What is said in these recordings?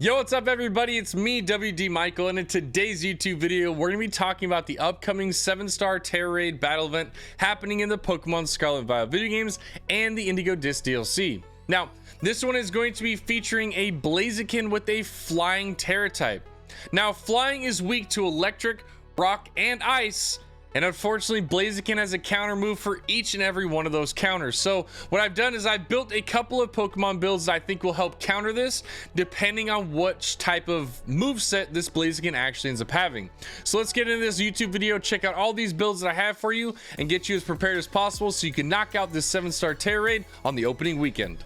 Yo, what's up everybody? It's me, WD Michael, and in today's YouTube video, we're going to be talking about the upcoming 7-star Tera Raid battle event happening in the Pokemon Scarlet Violet video games and the Indigo Disc DLC. Now, this one is going to be featuring a Blaziken with a flying Tera type. Now, flying is weak to electric, rock, and ice, and unfortunately Blaziken has a counter move for each and every one of those counters. So what I've done is I've built a couple of Pokemon builds that I think will help counter this depending on which type of move set this Blaziken actually ends up having. So let's get into this YouTube video, check out all these builds that I have for you, and get you as prepared as possible so you can knock out this 7-star Tera Raid on the opening weekend.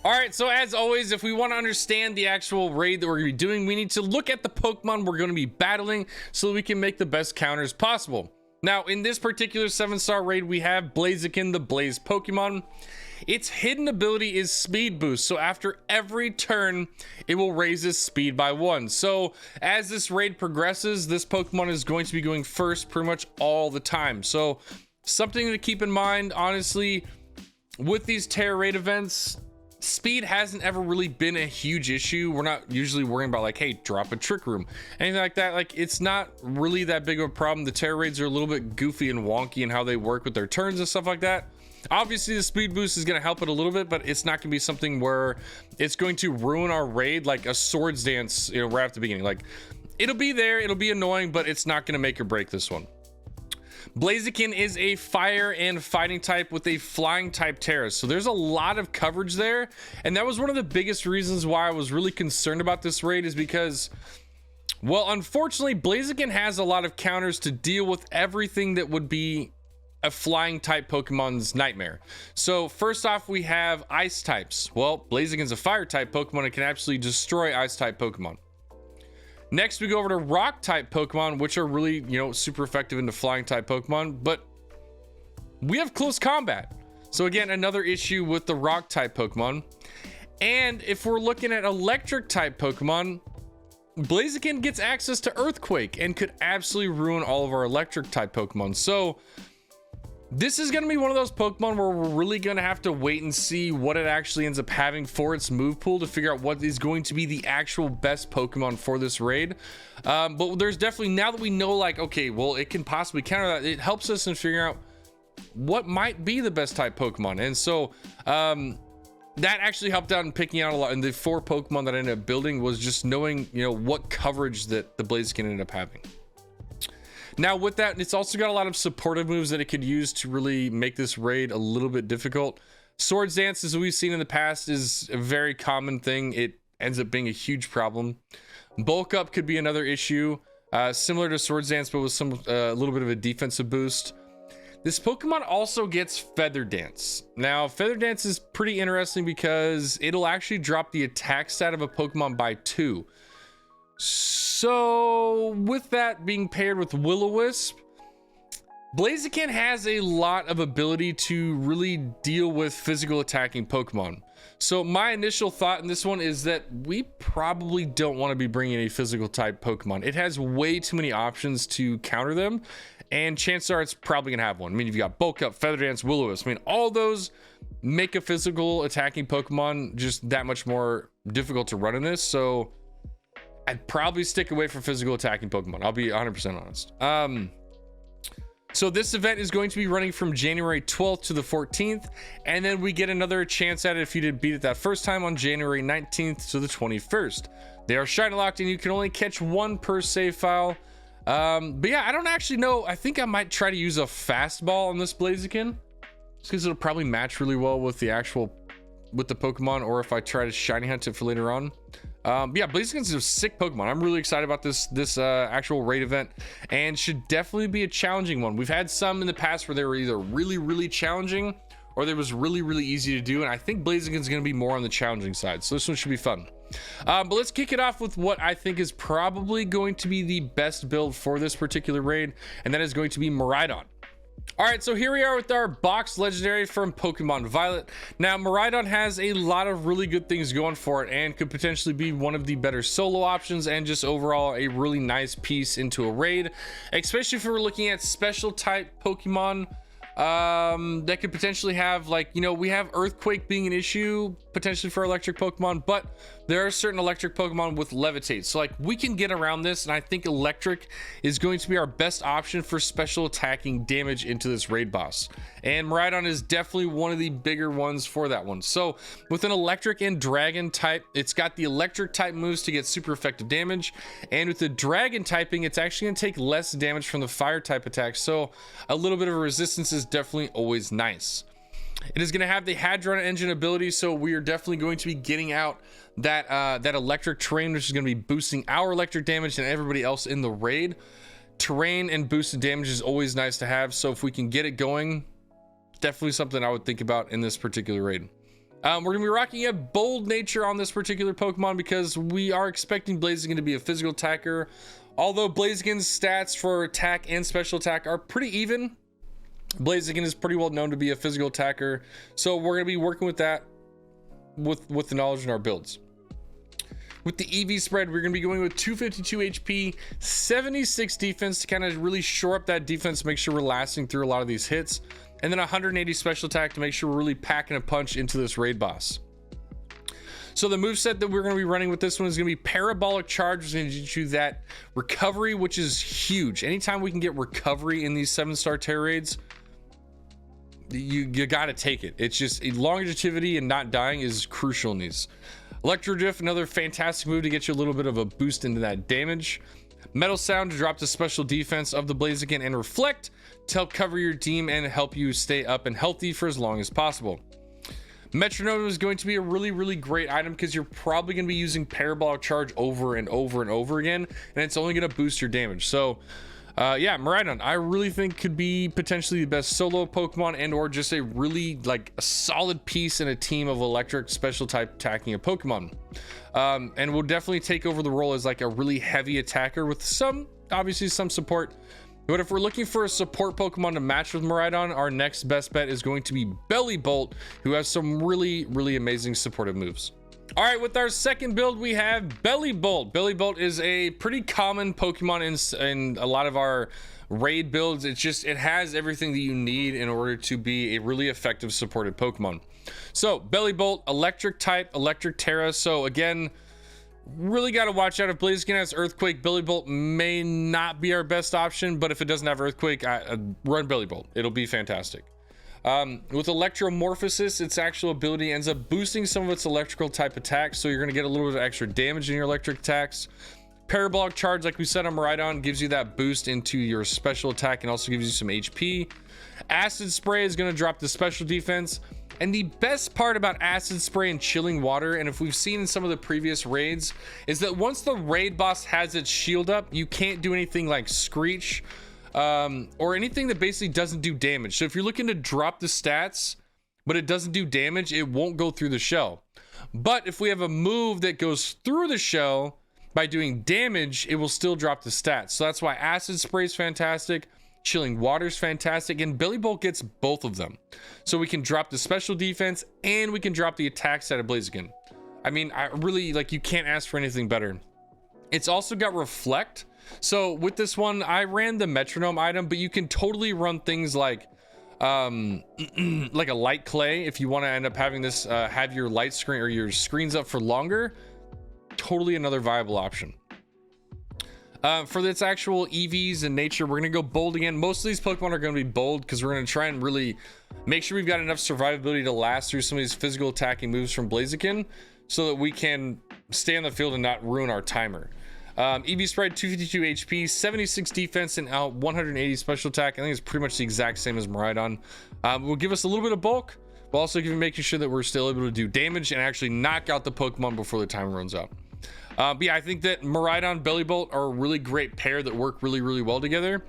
All right, so as always, if we want to understand the actual raid that we're going to be doing, we need to look at the Pokemon we're going to be battling so we can make the best counters possible. Now, in this particular 7-star raid, we have Blaziken, the Blaze Pokemon. Its hidden ability is Speed Boost, so after every turn, it will raise its speed by 1. So as this raid progresses, this Pokemon is going to be going first pretty much all the time. So something to keep in mind, honestly, with these Tera Raid events, speed hasn't ever really been a huge issue. We're not usually worrying about like, hey, drop a Trick Room, anything like that. Like, it's not really that big of a problem. The Tera Raids are a little bit goofy and wonky in how they work with their turns and stuff like that. Obviously the speed boost is going to help it a little bit, but it's not going to be something where it's going to ruin our raid like a Swords Dance, you know, right at the beginning. Like, it'll be there, it'll be annoying, but it's not going to make or break this one. Blaziken is a fire and fighting type with a flying type Tera, so there's a lot of coverage there, and that was one of the biggest reasons why I was really concerned about this raid, is because, well, unfortunately Blaziken has a lot of counters to deal with everything that would be a flying type Pokemon's nightmare. So first off, we have ice types. Well, Blaziken's a fire type Pokemon and can absolutely destroy ice type Pokemon. Next, we go over to rock type Pokemon, which are really, you know, super effective into flying type Pokemon, but we have close combat. So again, another issue with the rock type Pokemon. And if we're looking at electric type Pokemon, Blaziken gets access to Earthquake and could absolutely ruin all of our electric type Pokemon. So this is going to be one of those Pokemon where we're really going to have to wait and see what it actually ends up having for its move pool to figure out what is going to be the actual best Pokemon for this raid. But there's definitely, now that we know, like, okay, well, it can possibly counter that, it helps us in figuring out what might be the best type Pokemon. And so that actually helped out in picking out a lot. And the 4 Pokemon that I ended up building was just knowing, you know, what coverage that the Blaziken ended up having. Now with that, it's also got a lot of supportive moves that it could use to really make this raid a little bit difficult. Swords Dance, as we've seen in the past, is a very common thing. It ends up being a huge problem. Bulk Up could be another issue, similar to Swords Dance, but with some a little bit of a defensive boost. This Pokemon also gets Feather Dance. Now, Feather Dance is pretty interesting because it'll actually drop the attack stat of a Pokemon by 2. So with that being paired with Will-O-Wisp, Blaziken has a lot of ability to really deal with physical attacking Pokemon. So my initial thought in this one is that we probably don't want to be bringing a physical type Pokemon. It has way too many options to counter them, and chances are it's probably gonna have one. I mean, you've got Bulk Up, Feather Dance, Will-O-Wisp. I mean, all those make a physical attacking Pokemon just that much more difficult to run in this. So I'd probably stick away from physical attacking Pokemon. I'll be 100% honest. So this event is going to be running from January 12th to the 14th. And then we get another chance at it if you did beat it that first time on January 19th to the 21st. They are shiny locked and you can only catch 1 per save file. But yeah, I don't actually know. I think I might try to use a fastball on this Blaziken, just because it'll probably match really well with the Pokemon, or if I try to shiny hunt it for later on. Yeah, Blaziken's a sick Pokemon. I'm really excited about this actual raid event, and should definitely be a challenging one. We've had some in the past where they were either really challenging or they was really easy to do, and I think Blaziken's going to be more on the challenging side, so this one should be fun. But let's kick it off with what I think is probably going to be the best build for this particular raid, and that is going to be Miraidon. All right, so here we are with our box legendary from Pokemon Violet. Now, Miraidon has a lot of really good things going for it and could potentially be one of the better solo options and just overall a really nice piece into a raid, especially if we're looking at special type Pokemon that could potentially have, like, you know, we have Earthquake being an issue potentially for electric Pokemon, but there are certain electric Pokemon with Levitate, so like we can get around this, and I think electric is going to be our best option for special attacking damage into this raid boss, and Miraidon is definitely one of the bigger ones for that one. So with an electric and dragon type, it's got the electric type moves to get super effective damage, and with the dragon typing, it's actually going to take less damage from the fire type attacks, so a little bit of a resistance is definitely always nice. It is going to have the Hadron engine ability, so we are definitely going to be getting out that that electric terrain, which is going to be boosting our electric damage and everybody else in the raid. Terrain and boosted damage is always nice to have, so if we can get it going, definitely something I would think about in this particular raid. We're going to be rocking a bold nature on this particular Pokemon because we are expecting Blaziken to be a physical attacker. Although Blaziken's stats for attack and special attack are pretty even, Blaziken is pretty well known to be a physical attacker, so we're going to be working with that with the knowledge in our builds. With the EV spread, we're going to be going with 252 HP, 76 defense to kind of really shore up that defense, make sure we're lasting through a lot of these hits, and then 180 special attack to make sure we're really packing a punch into this raid boss. So the moveset that we're going to be running with this one is going to be Parabolic Charge, which is going to get you that recovery, which is huge. Anytime we can get recovery in these 7-star Tera raids, you got to take it. It's just longevity and not dying is crucial in these. Electro Drift, another fantastic move to get you a little bit of a boost into that damage. Metal Sound to drop the special defense of the Blaziken, and Reflect to help cover your team and help you stay up and healthy for as long as possible. Metronome is going to be a really great item because you're probably going to be using Parabolic Charge over and over and over again, and it's only going to boost your damage. So yeah, Miraidon I really think could be potentially the best solo Pokemon, and or just a really like a solid piece in a team of electric special type attacking a Pokemon, and will definitely take over the role as like a really heavy attacker with some, obviously some support. But if we're looking for a support Pokemon to match with Miraidon, our next best bet is going to be Bellibolt, who has some really amazing supportive moves. All right, with our second build, we have Bellibolt. Bellibolt is a pretty common Pokemon in a lot of our raid builds. It has everything that you need in order to be a really effective supported Pokemon. So Bellibolt, electric type, electric Tera. So again, really got to watch out if Blaziken has Earthquake. Bellibolt may not be our best option, but if it doesn't have Earthquake, run Bellibolt. It'll be fantastic. With Electromorphosis, its actual ability ends up boosting some of its electrical type attacks, so you're going to get a little bit of extra damage in your electric attacks. Parabolic Charge, like we said on Miraidon, gives you that boost into your special attack and also gives you some HP. Acid Spray is going to drop the special defense. And the best part about Acid Spray and Chilling Water, and if we've seen in some of the previous raids, is that once the raid boss has its shield up, you can't do anything like Screech, or anything that basically doesn't do damage. So if you're looking to drop the stats, but it doesn't do damage, it won't go through the shell. But if we have a move that goes through the shell by doing damage, it will still drop the stats. So that's why Acid Spray is fantastic. Chilling Water is fantastic, and Bellibolt gets both of them. So we can drop the special defense and we can drop the attack stat of Blaziken. I mean, I really, like, you can't ask for anything better. It's also got Reflect. So with this one, I ran the Metronome item, but you can totally run things like like a Light Clay if you want to end up having this have your light screen or your screens up for longer. Totally another viable option. For its actual EVs and nature, we're going to go bold again. Most of these Pokemon are going to be bold because we're going to try and really make sure we've got enough survivability to last through some of these physical attacking moves from Blaziken so that we can stay on the field and not ruin our timer. EV spread 252 HP, 76 defense, and 180 special attack. I think it's pretty much the exact same as Miraidon. Will give us a little bit of bulk, but also making sure that we're still able to do damage and actually knock out the Pokemon before the timer runs out. But yeah, I think that Miraidon, Bellibolt are a really great pair that work really well together.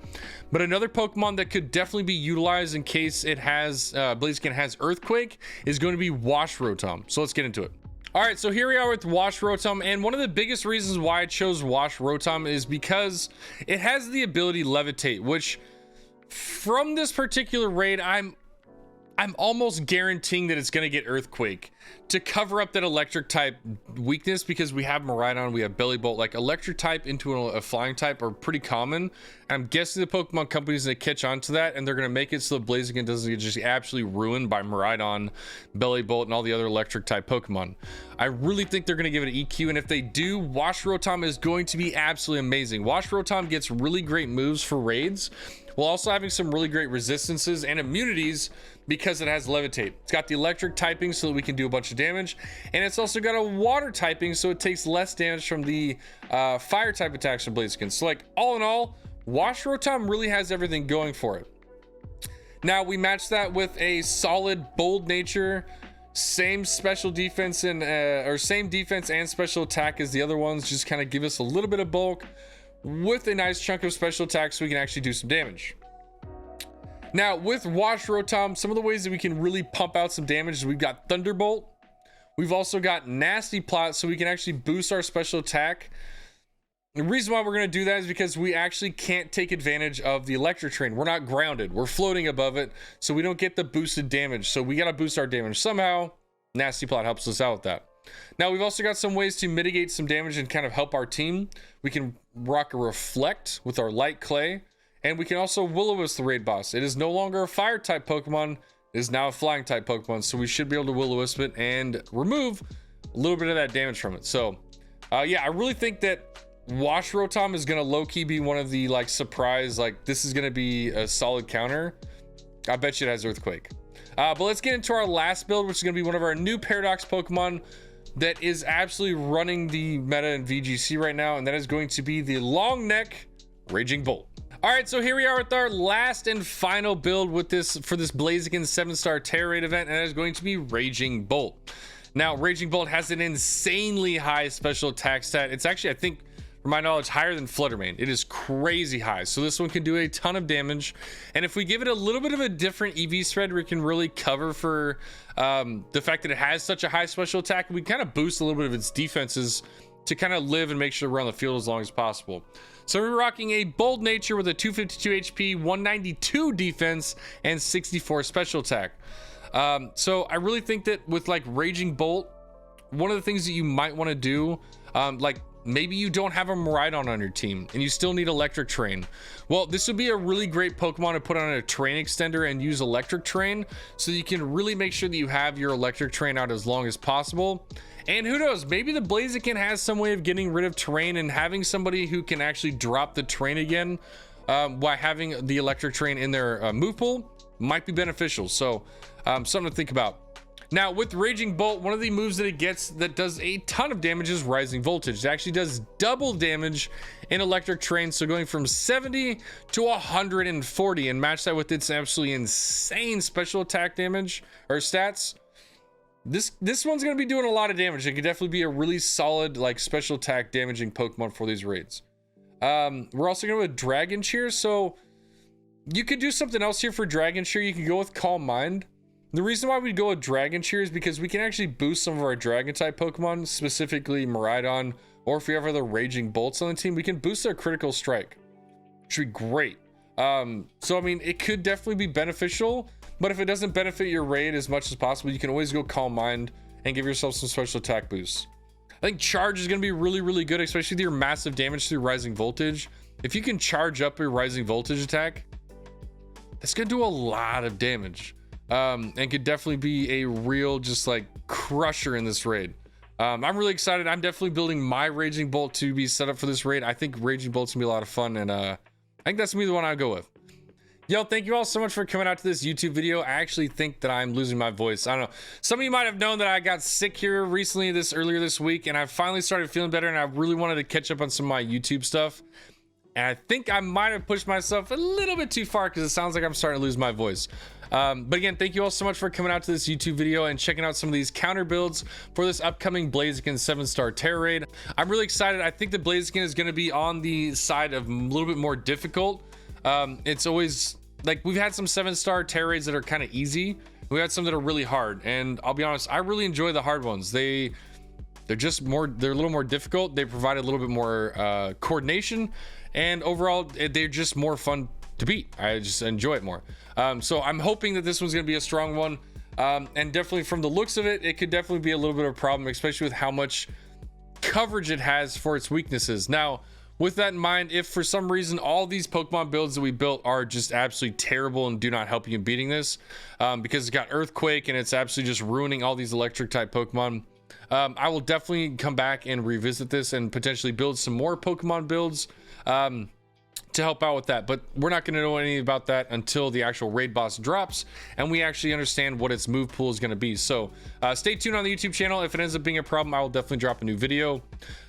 But another Pokemon that could definitely be utilized in case it has Blaziken has Earthquake is going to be Wash Rotom. So let's get into it. All right, so here we are with Wash Rotom, and one of the biggest reasons why I chose Wash Rotom is because it has the ability Levitate, which from this particular raid, I'm I'm almost guaranteeing that it's going to get Earthquake to cover up that electric type weakness, because we have Miraidon, we have Bellibolt. Like electric type into a flying type are pretty common. I'm guessing the Pokemon company's going to catch on to that, and they're going to make it so the Blaziken doesn't get just absolutely ruined by Miraidon, Bellibolt, and all the other electric type Pokemon. I really think they're going to give it an EQ, and if they do, Wash Rotom is going to be absolutely amazing. Wash Rotom gets really great moves for raids, while also having some really great resistances and immunities because it has Levitate. It's got the electric typing so that we can do a bunch of damage, and it's also got a water typing so it takes less damage from the fire type attacks from Blaziken. So like all in all, Wash Rotom really has everything going for it. Now we match that with a solid bold nature, same special defense and or same defense and special attack as the other ones, just kind of give us a little bit of bulk with a nice chunk of special attack so we can actually do some damage. Now with Wash Rotom, some of the ways that we can really pump out some damage is we've got Thunderbolt. We've also got Nasty Plot, so we can actually boost our special attack. The reason why we're going to do that is because we actually can't take advantage of the electric train. We're not grounded, we're floating above it, so we don't get the boosted damage. So we got to boost our damage somehow. Nasty Plot helps us out with that. Now we've also got some ways to mitigate some damage and kind of help our team. We can rock a Reflect with our Light Clay, and we can also Will-O-Wisp the raid boss. It is no longer a fire type Pokemon, it is now a flying type Pokemon, so we should be able to Will-O-Wisp it and remove a little bit of that damage from it. So yeah, I really think that Wash Rotom is gonna low-key be one of the like surprise, like this is gonna be a solid counter. I bet you it has Earthquake. But let's get into our last build, which is gonna be one of our new Paradox Pokemon that is absolutely running the meta in VGC right now, and that is going to be the Long Neck Raging Bolt. All right, so here we are with our last and final build with this for this Blaziken 7-star Tera raid event, and that is going to be Raging Bolt. Now Raging Bolt has an insanely high special attack stat. It's actually, I think from my knowledge, higher than Fluttermane. It is crazy high, so this one can do a ton of damage, and if we give it a little bit of a different EV spread, we can really cover for the fact that it has such a high special attack. We kind of boost a little bit of its defenses to kind of live and make sure we're on the field as long as possible. So we're rocking a bold nature with a 252 HP, 192 defense, and 64 special attack. So I really think that with like Raging Bolt, one of the things that you might want to do, like maybe you don't have a Miraidon on your team and you still need Electric Train. Well, this would be a really great Pokemon to put on a train extender and use Electric Train, so you can really make sure that you have your Electric Train out as long as possible. And who knows, maybe the Blaziken has some way of getting rid of terrain, and having somebody who can actually drop the train again by having the Electric Train in their move pool might be beneficial. So something to think about. Now with Raging Bolt, one of the moves that it gets that does a ton of damage is Rising Voltage. It actually does double damage in Electric Train, so going from 70 to 140, and match that with its absolutely insane special attack damage or stats. This one's going to be doing a lot of damage. It could definitely be a really solid like special attack damaging Pokemon for these raids. We're also going to go with Dragon Cheer, so you could do something else here for Dragon Cheer. You could go with Calm Mind. The reason why we go with Dragon Cheer is because we can actually boost some of our Dragon type Pokemon, specifically Miraidon, or if we have other Raging Bolts on the team, we can boost their critical strike, which would be great. So I mean, it could definitely be beneficial, but if it doesn't benefit your raid as much as possible, you can always go Calm Mind and give yourself some special attack boosts. I think Charge is going to be really, really good, especially with your massive damage through Rising Voltage. If you can charge up your Rising Voltage attack, that's going to do a lot of damage. And could definitely be a real just like crusher in this raid. I'm really excited. I'm definitely building my Raging Bolt to be set up for this raid. I think Raging Bolt's gonna be a lot of fun, and I think that's gonna be the one I go with. Yo, thank you all so much for coming out to this YouTube video. I actually think that I'm losing my voice. I don't know, some of you might have known that I got sick here recently, earlier this week, and I finally started feeling better, and I really wanted to catch up on some of my YouTube stuff. And I think I might have pushed myself a little bit too far, because it sounds like I'm starting to lose my voice. But again, thank you all so much for coming out to this YouTube video and checking out some of these counter builds for this upcoming Blaziken 7-star Tera raid. I'm really excited. I think the Blaziken is going to be on the side of a little bit more difficult. It's always like we've had some 7-star Tera raids that are kind of easy. We had some that are really hard, and I'll be honest, I really enjoy the hard ones. They're just more, they're a little more difficult. They provide a little bit more coordination, and overall they're just more fun to beat. I just enjoy it more. So I'm hoping that this one's going to be a strong one. And definitely from the looks of it, it could definitely be a little bit of a problem, especially with how much coverage it has for its weaknesses. Now, with that in mind, if for some reason all these Pokemon builds that we built are just absolutely terrible and do not help you in beating this, because it's got Earthquake and it's absolutely just ruining all these electric type Pokemon, I will definitely come back and revisit this and potentially build some more Pokemon builds to help out with that. But we're not going to know anything about that until the actual raid boss drops and we actually understand what its move pool is going to be. So stay tuned on the YouTube channel. If it ends up being a problem, I will definitely drop a new video.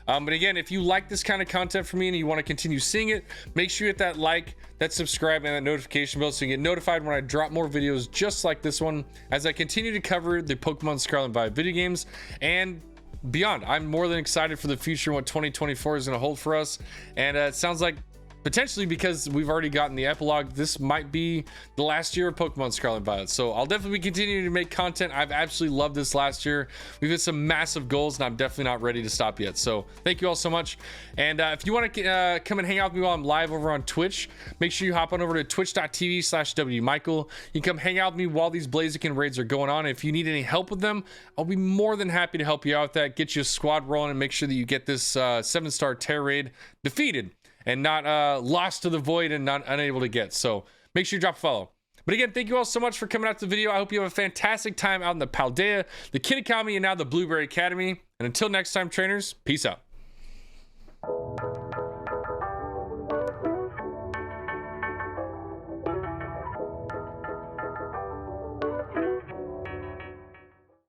But again, if you like this kind of content from me and you want to continue seeing it, make sure you hit that like, that subscribe, and that notification bell so you get notified when I drop more videos just like this one as I continue to cover the Pokemon Scarlet and Violet video games and beyond. I'm more than excited for the future and what 2024 is going to hold for us. And it sounds like potentially, because we've already gotten the epilogue, this might be the last year of Pokemon Scarlet and Violet. So I'll definitely be continuing to make content. I've absolutely loved this last year. We've hit some massive goals and I'm definitely not ready to stop yet. So thank you all so much. And if you want to come and hang out with me while I'm live over on Twitch, make sure you hop on over to twitch.tv/wmichael. You can come hang out with me while these Blaziken raids are going on. If you need any help with them, I'll be more than happy to help you out with that, get you a squad rolling and make sure that you get this 7-star Tera raid defeated and not lost to the void and not unable to get. So make sure you drop a follow. But again, thank you all so much for coming out to the video. I hope you have a fantastic time out in the Paldea, the Kitakami, and now the Blueberry Academy. And until next time, trainers, peace out.